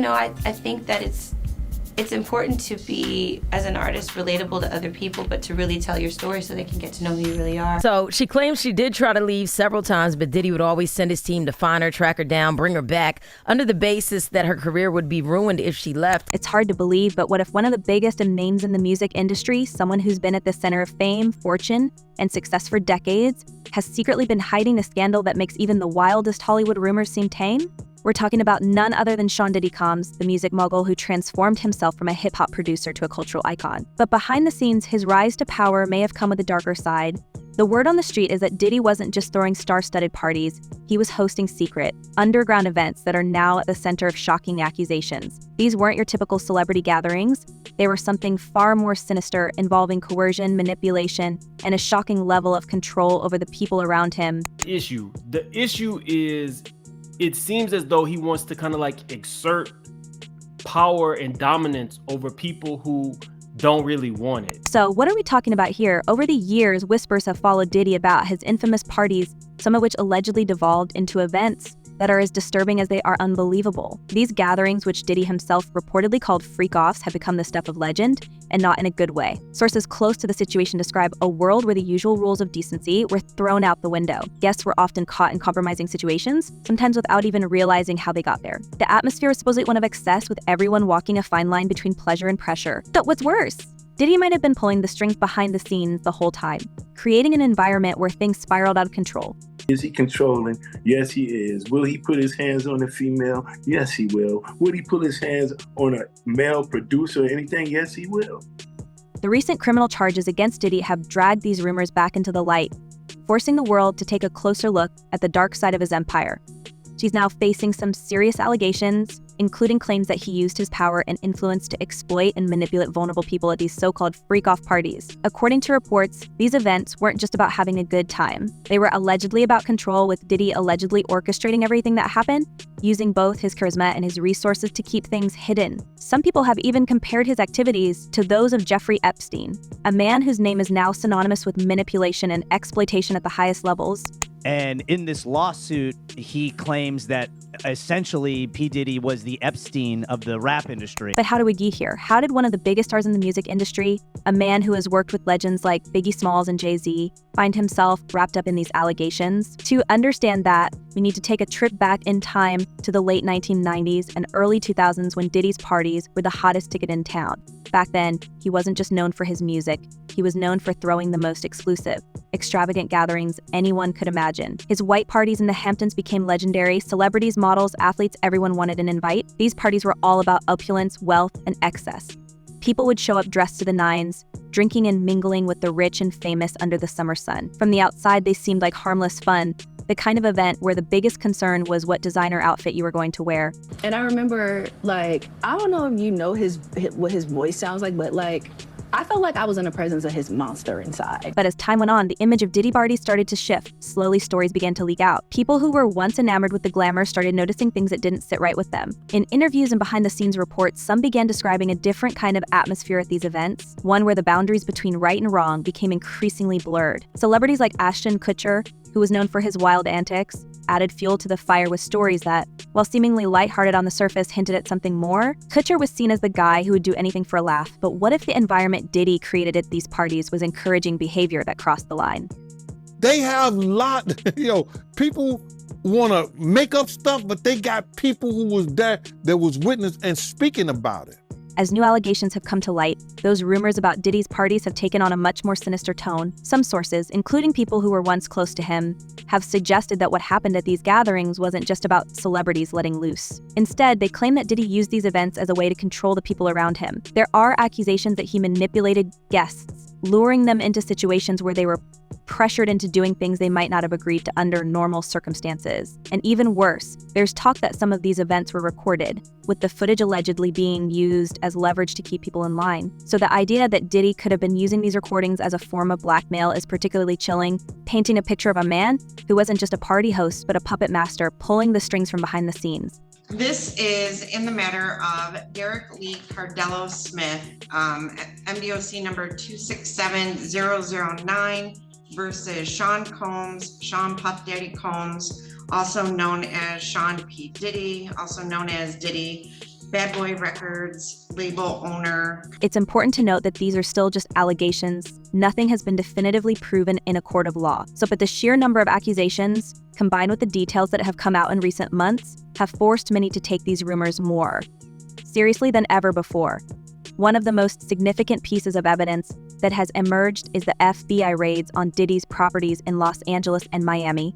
I think that it's important to be, as an artist, relatable to other people, but to really tell your story so they can get to know who you really are. So she claims she did try to leave several times, but Diddy would always send his team to find her, track her down, bring her back, under the basis that her career would be ruined if she left. It's hard to believe, but what if one of the biggest names in the music industry, someone who's been at the center of fame, fortune, and success for decades, has secretly been hiding the scandal that makes even the wildest Hollywood rumors seem tame? We're talking about none other than Sean Diddy Combs, the music mogul who transformed himself from a hip-hop producer to a cultural icon. But behind the scenes, his rise to power may have come with a darker side. The word on the street is that Diddy wasn't just throwing star-studded parties, he was hosting secret, underground events that are now at the center of shocking accusations. These weren't your typical celebrity gatherings. They were something far more sinister, involving coercion, manipulation, and a shocking level of control over the people around him. The issue is, it seems as though he wants to kind of like exert power and dominance over people who don't really want it. So what are we talking about here? Over the years, whispers have followed Diddy about his infamous parties, some of which allegedly devolved into events that are as disturbing as they are unbelievable. These gatherings, which Diddy himself reportedly called freak-offs, have become the stuff of legend, and not in a good way. Sources close to the situation describe a world where the usual rules of decency were thrown out the window. Guests were often caught in compromising situations, sometimes without even realizing how they got there. The atmosphere was supposedly one of excess, with everyone walking a fine line between pleasure and pressure. But what's worse? Diddy might have been pulling the strings behind the scenes the whole time, creating an environment where things spiraled out of control. Is he controlling? Yes, he is. Will he put his hands on a female? Yes, he will. Will he put his hands on a male producer or anything? Yes, he will. The recent criminal charges against Diddy have dragged these rumors back into the light, forcing the world to take a closer look at the dark side of his empire. She's now facing some serious allegations, including claims that he used his power and influence to exploit and manipulate vulnerable people at these so-called freak-off parties. According to reports, these events weren't just about having a good time. They were allegedly about control, with Diddy allegedly orchestrating everything that happened, using both his charisma and his resources to keep things hidden. Some people have even compared his activities to those of Jeffrey Epstein, a man whose name is now synonymous with manipulation and exploitation at the highest levels. And in this lawsuit, he claims that essentially P. Diddy was the Epstein of the rap industry. But how do we get here? How did one of the biggest stars in the music industry, a man who has worked with legends like Biggie Smalls and Jay-Z, find himself wrapped up in these allegations? To understand that, we need to take a trip back in time to the late 1990s and early 2000s, when Diddy's parties were the hottest ticket in town. Back then, he wasn't just known for his music, he was known for throwing the most exclusive, extravagant gatherings anyone could imagine. His white parties in the Hamptons became legendary. Celebrities, models, athletes, everyone wanted an invite. These parties were all about opulence, wealth, and excess. People would show up dressed to the nines, drinking and mingling with the rich and famous under the summer sun. From the outside, they seemed like harmless fun, the kind of event where the biggest concern was what designer outfit you were going to wear. And I remember, like, I don't know if you know what his voice sounds like, but like, I felt like I was in the presence of his monster inside. But as time went on, the image of Diddy parties started to shift. Slowly, stories began to leak out. People who were once enamored with the glamour started noticing things that didn't sit right with them. In interviews and behind-the-scenes reports, some began describing a different kind of atmosphere at these events, one where the boundaries between right and wrong became increasingly blurred. Celebrities like Ashton Kutcher, who was known for his wild antics, added fuel to the fire with stories that, while seemingly lighthearted on the surface, hinted at something more. Kutcher was seen as the guy who would do anything for a laugh, but what if the environment Diddy created at these parties was encouraging behavior that crossed the line? They have people want to make up stuff, but they got people who was there that was witness and speaking about it. As new allegations have come to light, those rumors about Diddy's parties have taken on a much more sinister tone. Some sources, including people who were once close to him, have suggested that what happened at these gatherings wasn't just about celebrities letting loose. Instead, they claim that Diddy used these events as a way to control the people around him. There are accusations that he manipulated guests, luring them into situations where they were pressured into doing things they might not have agreed to under normal circumstances. And even worse, there's talk that some of these events were recorded, with the footage allegedly being used as leverage to keep people in line. So the idea that Diddy could have been using these recordings as a form of blackmail is particularly chilling, painting a picture of a man who wasn't just a party host, but a puppet master pulling the strings from behind the scenes. This is in the matter of Derek Lee Cardello Smith, MDOC number 267009 versus Sean Puff Daddy Combs, also known as Sean P. Diddy, also known as Diddy, Bad Boy Records label owner. It's important to note that these are still just allegations. Nothing has been definitively proven in a court of law. But the sheer number of accusations, combined with the details that have come out in recent months, have forced many to take these rumors more seriously than ever before. One of the most significant pieces of evidence that has emerged is the FBI raids on Diddy's properties in Los Angeles and Miami.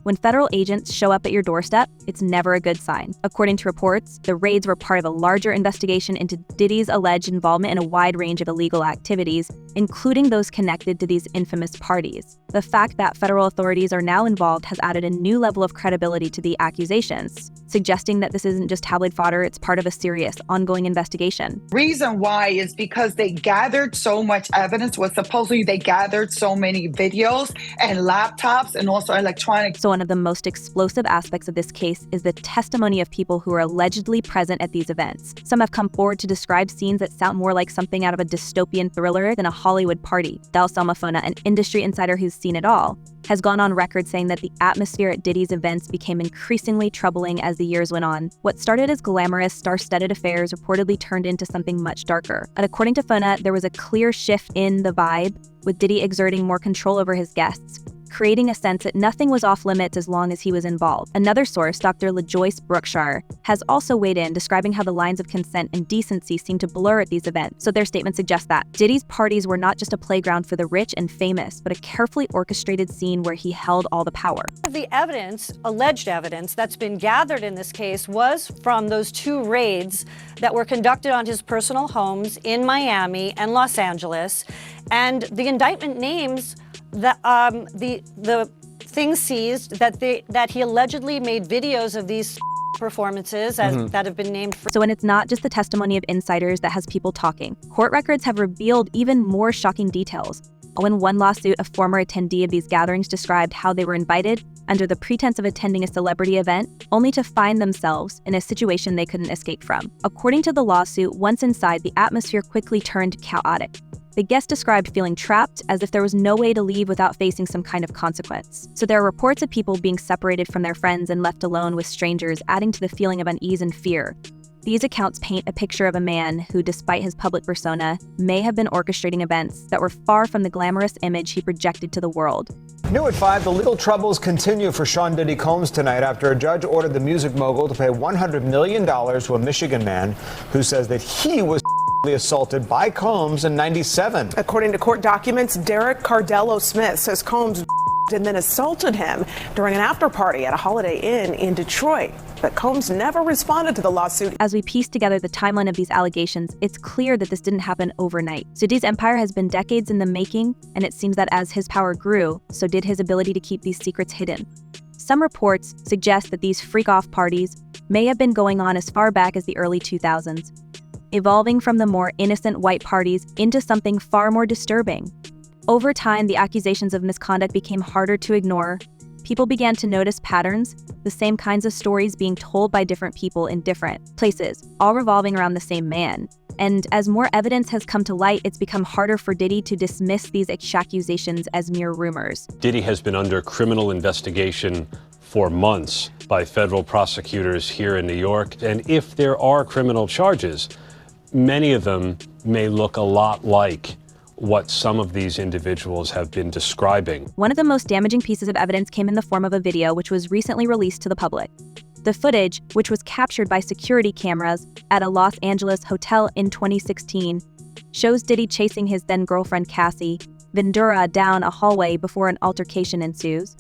When federal agents show up at your doorstep, it's never a good sign. According to reports, the raids were part of a larger investigation into Diddy's alleged involvement in a wide range of illegal activities, including those connected to these infamous parties. The fact that federal authorities are now involved has added a new level of credibility to the accusations, suggesting that this isn't just tabloid fodder, it's part of a serious, ongoing investigation. Reason why is because they gathered so much evidence. Supposedly they gathered so many videos and laptops and also electronic. So one of the most explosive aspects of this case is the testimony of people who are allegedly present at these events. Some have come forward to describe scenes that sound more like something out of a dystopian thriller than a Hollywood party. Del Salmafona, an industry insider who's seen it all, has gone on record saying that the atmosphere at Diddy's events became increasingly troubling as the years went on. What started as glamorous, star-studded affairs reportedly turned into something much darker. And according to Fona, there was a clear shift in the vibe, with Diddy exerting more control over his guests, creating a sense that nothing was off limits as long as he was involved. Another source, Dr. LaJoyce Brookshire, has also weighed in, describing how the lines of consent and decency seem to blur at these events. So their statement suggests that Diddy's parties were not just a playground for the rich and famous, but a carefully orchestrated scene where he held all the power. The evidence, alleged evidence, that's been gathered in this case was from those two raids that were conducted on his personal homes in Miami and Los Angeles. And the indictment names the things seized that he allegedly made videos of these performances that have been named. So when it's not just the testimony of insiders that has people talking, court records have revealed even more shocking details. In one lawsuit, a former attendee of these gatherings described how they were invited under the pretense of attending a celebrity event, only to find themselves in a situation they couldn't escape from. According to the lawsuit, once inside, the atmosphere quickly turned chaotic. The guest described feeling trapped, as if there was no way to leave without facing some kind of consequence. So there are reports of people being separated from their friends and left alone with strangers, adding to the feeling of unease and fear. These accounts paint a picture of a man who, despite his public persona, may have been orchestrating events that were far from the glamorous image he projected to the world. New at 5, the legal troubles continue for Sean Diddy Combs tonight after a judge ordered the music mogul to pay $100 million to a Michigan man who says that he was assaulted by Combs in '97. According to court documents, Derek Cardello Smith says Combs and then assaulted him during an after party at a Holiday Inn in Detroit. But Combs never responded to the lawsuit. As we piece together the timeline of these allegations, it's clear that this didn't happen overnight. So Diddy's empire has been decades in the making, and it seems that as his power grew, so did his ability to keep these secrets hidden. Some reports suggest that these freak-off parties may have been going on as far back as the early 2000s, evolving from the more innocent white parties into something far more disturbing. Over time, the accusations of misconduct became harder to ignore. People began to notice patterns, the same kinds of stories being told by different people in different places, all revolving around the same man. And as more evidence has come to light, it's become harder for Diddy to dismiss these accusations as mere rumors. Diddy has been under criminal investigation for months by federal prosecutors here in New York. And if there are criminal charges, many of them may look a lot like what some of these individuals have been describing. One of the most damaging pieces of evidence came in the form of a video which was recently released to the public. The footage, which was captured by security cameras at a Los Angeles hotel in 2016, shows Diddy chasing his then-girlfriend Cassie Ventura down a hallway before an altercation ensues.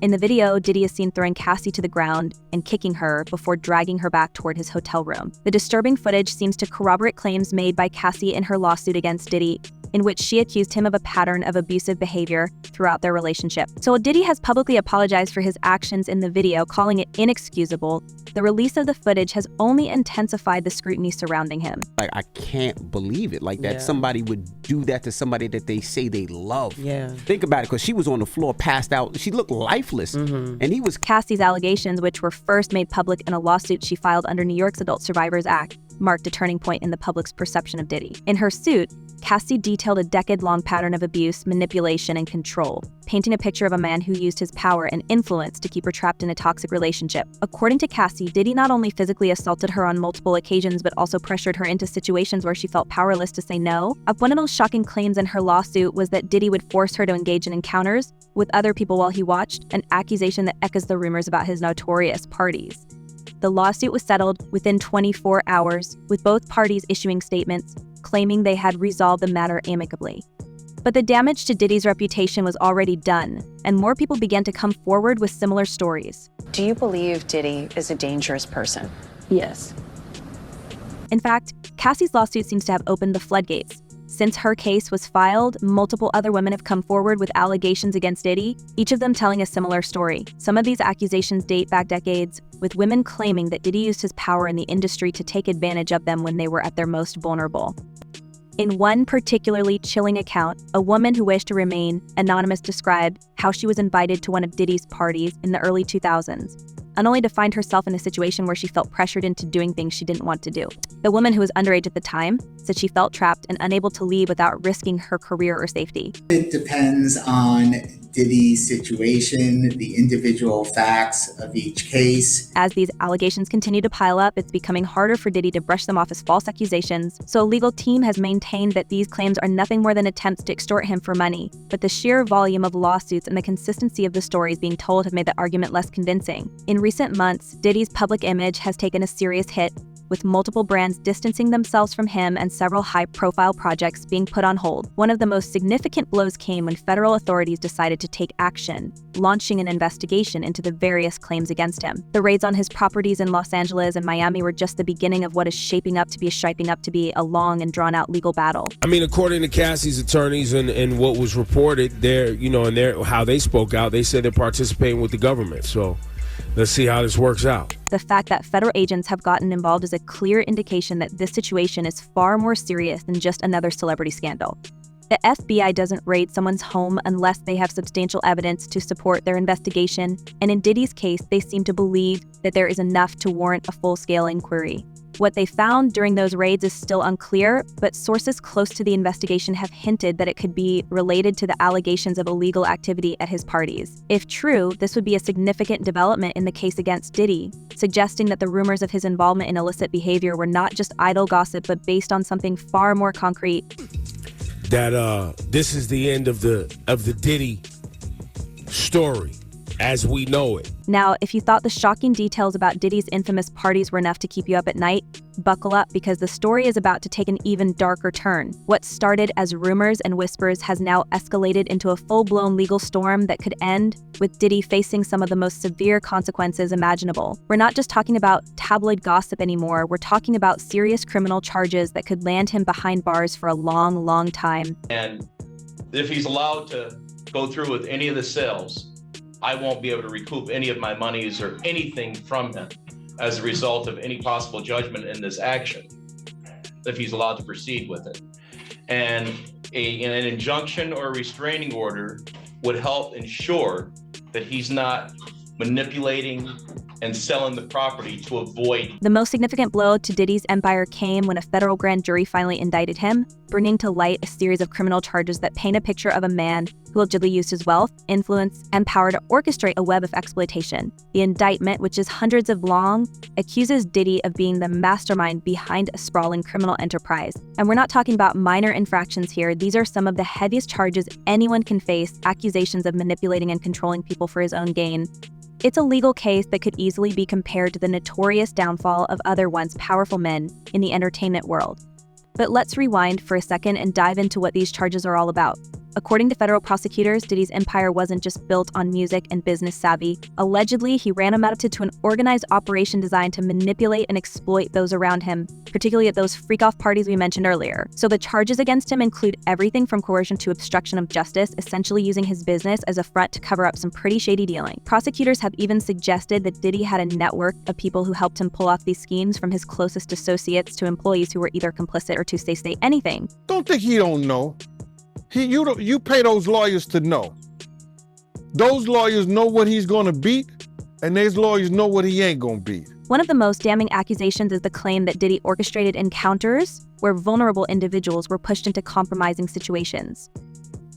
In the video, Diddy is seen throwing Cassie to the ground and kicking her before dragging her back toward his hotel room. The disturbing footage seems to corroborate claims made by Cassie in her lawsuit against Diddy, in which she accused him of a pattern of abusive behavior throughout their relationship. So while Diddy has publicly apologized for his actions in the video, calling it inexcusable, the release of the footage has only intensified the scrutiny surrounding him. Like, I can't believe it. Like, that somebody would do that to somebody that they say they love. Yeah. Think about it, because she was on the floor, passed out. She looked lifeless. And he was... Cassie's allegations, which were first made public in a lawsuit she filed under New York's Adult Survivors Act, marked a turning point in the public's perception of Diddy. In her suit, Cassie detailed a decade-long pattern of abuse, manipulation, and control, painting a picture of a man who used his power and influence to keep her trapped in a toxic relationship. According to Cassie, Diddy not only physically assaulted her on multiple occasions, but also pressured her into situations where she felt powerless to say no. One of the most shocking claims in her lawsuit was that Diddy would force her to engage in encounters with other people while he watched, an accusation that echoes the rumors about his notorious parties. The lawsuit was settled within 24 hours, with both parties issuing statements claiming they had resolved the matter amicably. But the damage to Diddy's reputation was already done, and more people began to come forward with similar stories. Do you believe Diddy is a dangerous person? Yes. In fact, Cassie's lawsuit seems to have opened the floodgates. Since her case was filed, multiple other women have come forward with allegations against Diddy, each of them telling a similar story. Some of these accusations date back decades, with women claiming that Diddy used his power in the industry to take advantage of them when they were at their most vulnerable. In one particularly chilling account, a woman who wished to remain anonymous described how she was invited to one of Diddy's parties in the early 2000s, and only to find herself in a situation where she felt pressured into doing things she didn't want to do. The woman, who was underage at the time, said she felt trapped and unable to leave without risking her career or safety. It depends on Diddy's situation, the individual facts of each case. As these allegations continue to pile up, it's becoming harder for Diddy to brush them off as false accusations, so a legal team has maintained that these claims are nothing more than attempts to extort him for money. But the sheer volume of lawsuits and the consistency of the stories being told have made the argument less convincing. In recent months, Diddy's public image has taken a serious hit, with multiple brands distancing themselves from him and several high-profile projects being put on hold. One of the most significant blows came when federal authorities decided to take action, launching an investigation into the various claims against him. The raids on his properties in Los Angeles and Miami were just the beginning of what is shaping up to be a long and drawn-out legal battle. I mean, according to Cassie's attorneys and what was reported, how they spoke out, they said they're participating with the government. So let's see how this works out. The fact that federal agents have gotten involved is a clear indication that this situation is far more serious than just another celebrity scandal. The FBI doesn't raid someone's home unless they have substantial evidence to support their investigation, and in Diddy's case, they seem to believe that there is enough to warrant a full-scale inquiry. What they found during those raids is still unclear, but sources close to the investigation have hinted that it could be related to the allegations of illegal activity at his parties. If true, this would be a significant development in the case against Diddy, suggesting that the rumors of his involvement in illicit behavior were not just idle gossip, but based on something far more concrete. That this is the end of the Diddy story as we know it. Now, if you thought the shocking details about Diddy's infamous parties were enough to keep you up at night, buckle up, because the story is about to take an even darker turn. What started as rumors and whispers has now escalated into a full-blown legal storm that could end with Diddy facing some of the most severe consequences imaginable. We're not just talking about tabloid gossip anymore, we're talking about serious criminal charges that could land him behind bars for a long, long time. And if he's allowed to go through with any of the sales, I won't be able to recoup any of my monies or anything from him as a result of any possible judgment in this action, if he's allowed to proceed with it. And an injunction or a restraining order would help ensure that he's not manipulating and selling the property to avoid. The most significant blow to Diddy's empire came when a federal grand jury finally indicted him, bringing to light a series of criminal charges that paint a picture of a man who allegedly used his wealth, influence, and power to orchestrate a web of exploitation. The indictment, which is hundreds of long, accuses Diddy of being the mastermind behind a sprawling criminal enterprise. And we're not talking about minor infractions here. These are some of the heaviest charges anyone can face, accusations of manipulating and controlling people for his own gain. It's a legal case that could easily be compared to the notorious downfall of other once powerful men in the entertainment world. But let's rewind for a second and dive into what these charges are all about. According to federal prosecutors, Diddy's empire wasn't just built on music and business savvy. Allegedly, he ran amounted to an organized operation designed to manipulate and exploit those around him, particularly at those freak-off parties we mentioned earlier. So the charges against him include everything from coercion to obstruction of justice, essentially using his business as a front to cover up some pretty shady dealing. Prosecutors have even suggested that Diddy had a network of people who helped him pull off these schemes, from his closest associates to employees who were either complicit or to say anything. Don't think he don't know. You pay those lawyers to know. Those lawyers know what he's going to beat, And these lawyers know what he ain't gonna be. One of the most damning accusations is the claim that Diddy orchestrated encounters where vulnerable individuals were pushed into compromising situations.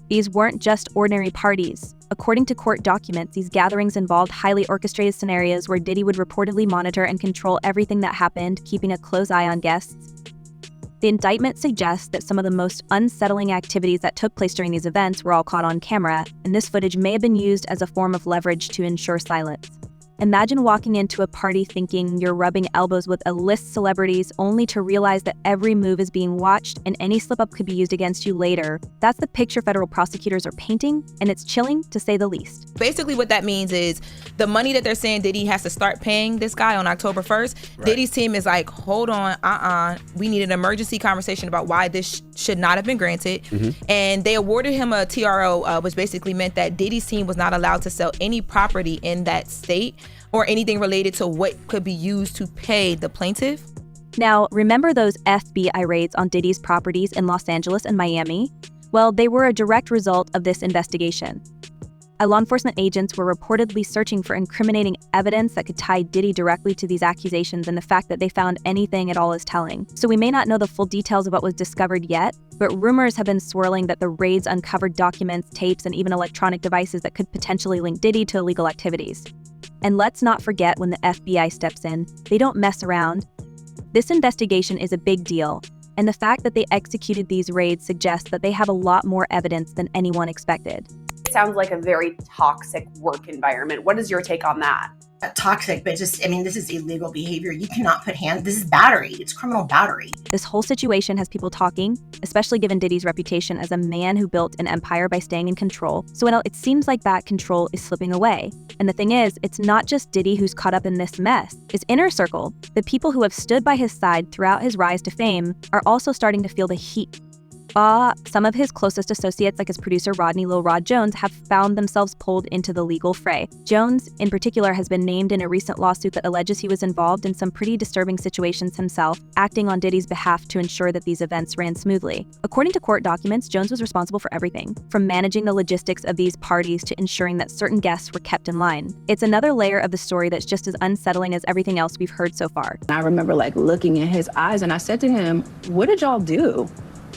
These weren't just ordinary parties. According to court documents, these gatherings involved highly orchestrated scenarios where Diddy would reportedly monitor and control everything that happened, keeping a close eye on guests. The indictment suggests that some of the most unsettling activities that took place during these events were all caught on camera, and this footage may have been used as a form of leverage to ensure silence. Imagine walking into a party thinking you're rubbing elbows with A-list celebrities only to realize that every move is being watched and any slip-up could be used against you later. That's the picture federal prosecutors are painting, and it's chilling to say the least. Basically what that means is the money that they're saying Diddy has to start paying this guy on October 1st, right. Diddy's team is like, hold on, we need an emergency conversation about why this should not have been granted. And they awarded him a TRO, which basically meant that Diddy's team was not allowed to sell any property in that state or anything related to what could be used to pay the plaintiff. Now, remember those FBI raids on Diddy's properties in Los Angeles and Miami? Well, they were a direct result of this investigation. Law enforcement agents were reportedly searching for incriminating evidence that could tie Diddy directly to these accusations, and the fact that they found anything at all is telling. So we may not know the full details of what was discovered yet, but rumors have been swirling that the raids uncovered documents, tapes, and even electronic devices that could potentially link Diddy to illegal activities. And let's not forget, when the FBI steps in, they don't mess around. This investigation is a big deal, and the fact that they executed these raids suggests that they have a lot more evidence than anyone expected. It sounds like a very toxic work environment. What is your take on that? Toxic, but just, I mean, this is illegal behavior. You cannot put hands, this is battery. It's criminal battery. This whole situation has people talking, especially given Diddy's reputation as a man who built an empire by staying in control. So it seems like that control is slipping away. And the thing is, it's not just Diddy who's caught up in this mess. His inner circle, the people who have stood by his side throughout his rise to fame, are also starting to feel the heat. Some of his closest associates, like his producer Rodney Lil Rod Jones, have found themselves pulled into the legal fray. Jones, in particular, has been named in a recent lawsuit that alleges he was involved in some pretty disturbing situations himself, acting on Diddy's behalf to ensure that these events ran smoothly. According to court documents, Jones was responsible for everything, from managing the logistics of these parties to ensuring that certain guests were kept in line. It's another layer of the story that's just as unsettling as everything else we've heard so far. I remember looking in his eyes, and I said to him, "What did y'all do?"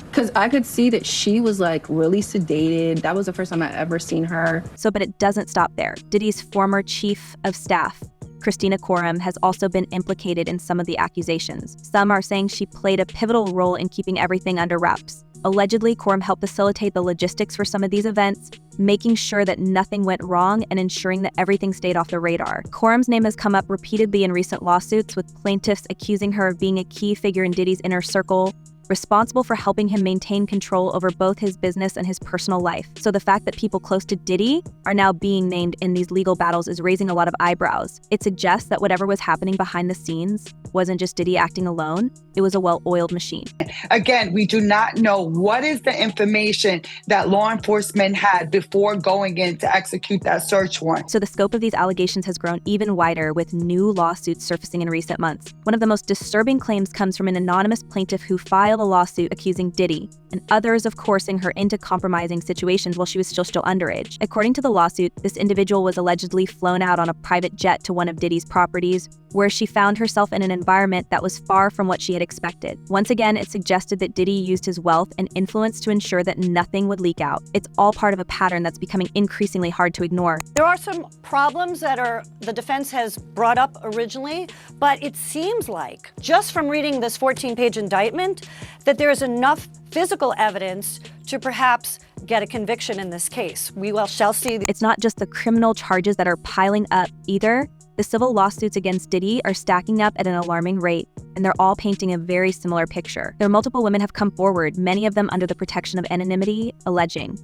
Because I could see that she was really sedated. That was the first time I ever seen her. But it doesn't stop there. Diddy's former chief of staff, Christina Korum, has also been implicated in some of the accusations. Some are saying she played a pivotal role in keeping everything under wraps. Allegedly, Korum helped facilitate the logistics for some of these events, making sure that nothing went wrong and ensuring that everything stayed off the radar. Korum's name has come up repeatedly in recent lawsuits, with plaintiffs accusing her of being a key figure in Diddy's inner circle, responsible for helping him maintain control over both his business and his personal life. So the fact that people close to Diddy are now being named in these legal battles is raising a lot of eyebrows. It suggests that whatever was happening behind the scenes wasn't just Diddy acting alone, it was a well-oiled machine. Again, we do not know what is the information that law enforcement had before going in to execute that search warrant. So the scope of these allegations has grown even wider, with new lawsuits surfacing in recent months. One of the most disturbing claims comes from an anonymous plaintiff who filed a lawsuit accusing Diddy and others of coercing her into compromising situations while she was still underage. According to the lawsuit, this individual was allegedly flown out on a private jet to one of Diddy's properties, where she found herself in an environment that was far from what she had expected. Once again, it suggested that Diddy used his wealth and influence to ensure that nothing would leak out. It's all part of a pattern that's becoming increasingly hard to ignore. There are some problems that the defense has brought up originally, but it seems like, just from reading this 14-page indictment, that there is enough physical evidence to perhaps get a conviction in this case. We shall see. It's not just the criminal charges that are piling up either. The civil lawsuits against Diddy are stacking up at an alarming rate, and they're all painting a very similar picture. There are multiple women have come forward, many of them under the protection of anonymity, alleging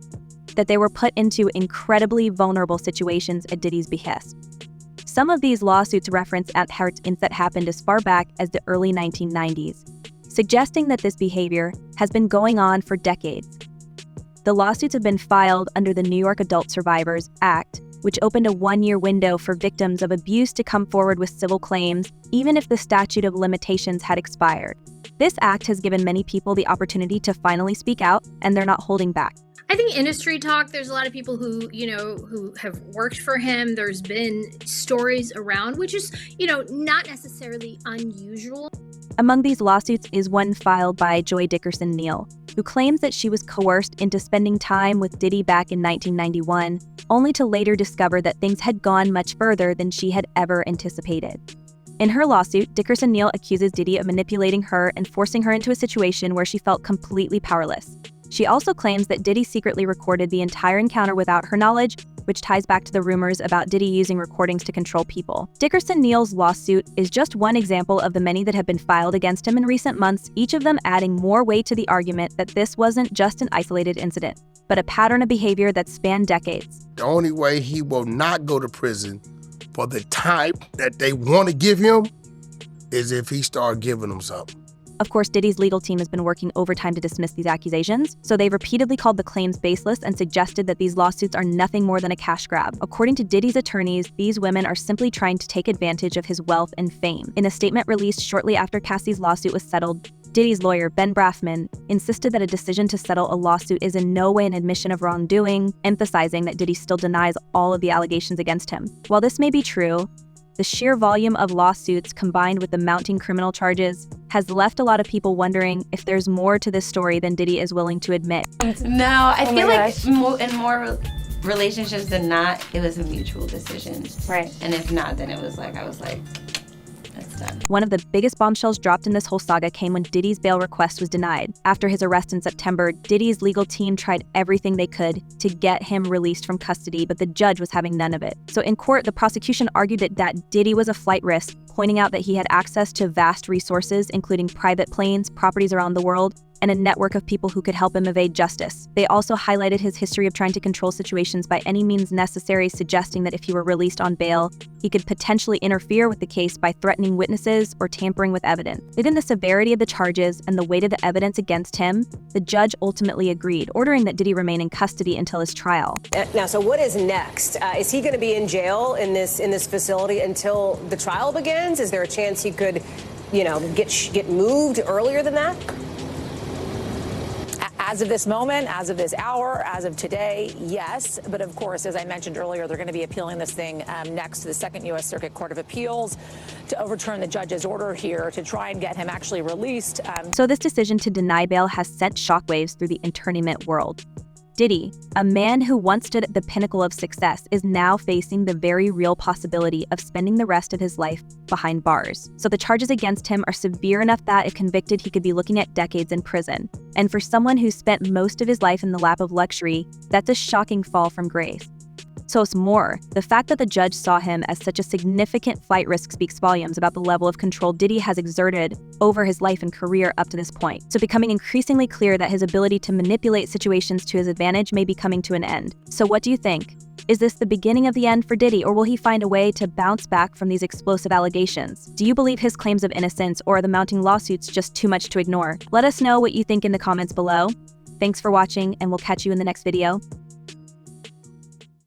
that they were put into incredibly vulnerable situations at Diddy's behest. Some of these lawsuits reference acts that happened as far back as the early 1990s, suggesting that this behavior has been going on for decades. The lawsuits have been filed under the New York Adult Survivors Act, which opened a one-year window for victims of abuse to come forward with civil claims, even if the statute of limitations had expired. This act has given many people the opportunity to finally speak out, and they're not holding back. I think industry talk, there's a lot of people who, who have worked for him. There's been stories around, which is, not necessarily unusual. Among these lawsuits is one filed by Joy Dickerson Neal, who claims that she was coerced into spending time with Diddy back in 1991, only to later discover that things had gone much further than she had ever anticipated. In her lawsuit, Dickerson Neal accuses Diddy of manipulating her and forcing her into a situation where she felt completely powerless. She also claims that Diddy secretly recorded the entire encounter without her knowledge, which ties back to the rumors about Diddy using recordings to control people. Dickerson Neal's lawsuit is just one example of the many that have been filed against him in recent months, each of them adding more weight to the argument that this wasn't just an isolated incident, but a pattern of behavior that spanned decades. The only way he will not go to prison for the time that they want to give him is if he start giving them something. Of course, Diddy's legal team has been working overtime to dismiss these accusations, so they've repeatedly called the claims baseless and suggested that these lawsuits are nothing more than a cash grab. According to Diddy's attorneys, these women are simply trying to take advantage of his wealth and fame. In a statement released shortly after Cassie's lawsuit was settled, Diddy's lawyer, Ben Brafman, insisted that a decision to settle a lawsuit is in no way an admission of wrongdoing, emphasizing that Diddy still denies all of the allegations against him. While this may be true, the sheer volume of lawsuits combined with the mounting criminal charges has left a lot of people wondering if there's more to this story than Diddy is willing to admit. No, I feel like in more relationships than not, it was a mutual decision. Right. And if not, then I was like, that's done. One of the biggest bombshells dropped in this whole saga came when Diddy's bail request was denied. After his arrest in September, Diddy's legal team tried everything they could to get him released from custody, but the judge was having none of it. So in court, the prosecution argued that Diddy was a flight risk, pointing out that he had access to vast resources, including private planes, properties around the world, and a network of people who could help him evade justice. They also highlighted his history of trying to control situations by any means necessary, suggesting that if he were released on bail, he could potentially interfere with the case by threatening witnesses or tampering with evidence. Given the severity of the charges and the weight of the evidence against him, the judge ultimately agreed, ordering that Diddy remain in custody until his trial. Now, so what is next? Is he going to be in jail in this facility until the trial begins? Is there a chance he could, get moved earlier than that? As of this moment, as of this hour, as of today, yes. But of course, as I mentioned earlier, they're going to be appealing this thing next to the Second U.S. Circuit Court of Appeals to overturn the judge's order here to try and get him actually released. So this decision to deny bail has sent shockwaves through the entertainment world. Diddy, a man who once stood at the pinnacle of success, is now facing the very real possibility of spending the rest of his life behind bars. So the charges against him are severe enough that, if convicted, he could be looking at decades in prison. And for someone who spent most of his life in the lap of luxury, that's a shocking fall from grace. So it's more, the fact that the judge saw him as such a significant flight risk speaks volumes about the level of control Diddy has exerted over his life and career up to this point. So becoming increasingly clear that his ability to manipulate situations to his advantage may be coming to an end. So what do you think? Is this the beginning of the end for Diddy, or will he find a way to bounce back from these explosive allegations? Do you believe his claims of innocence, or are the mounting lawsuits just too much to ignore? Let us know what you think in the comments below. Thanks for watching, and we'll catch you in the next video.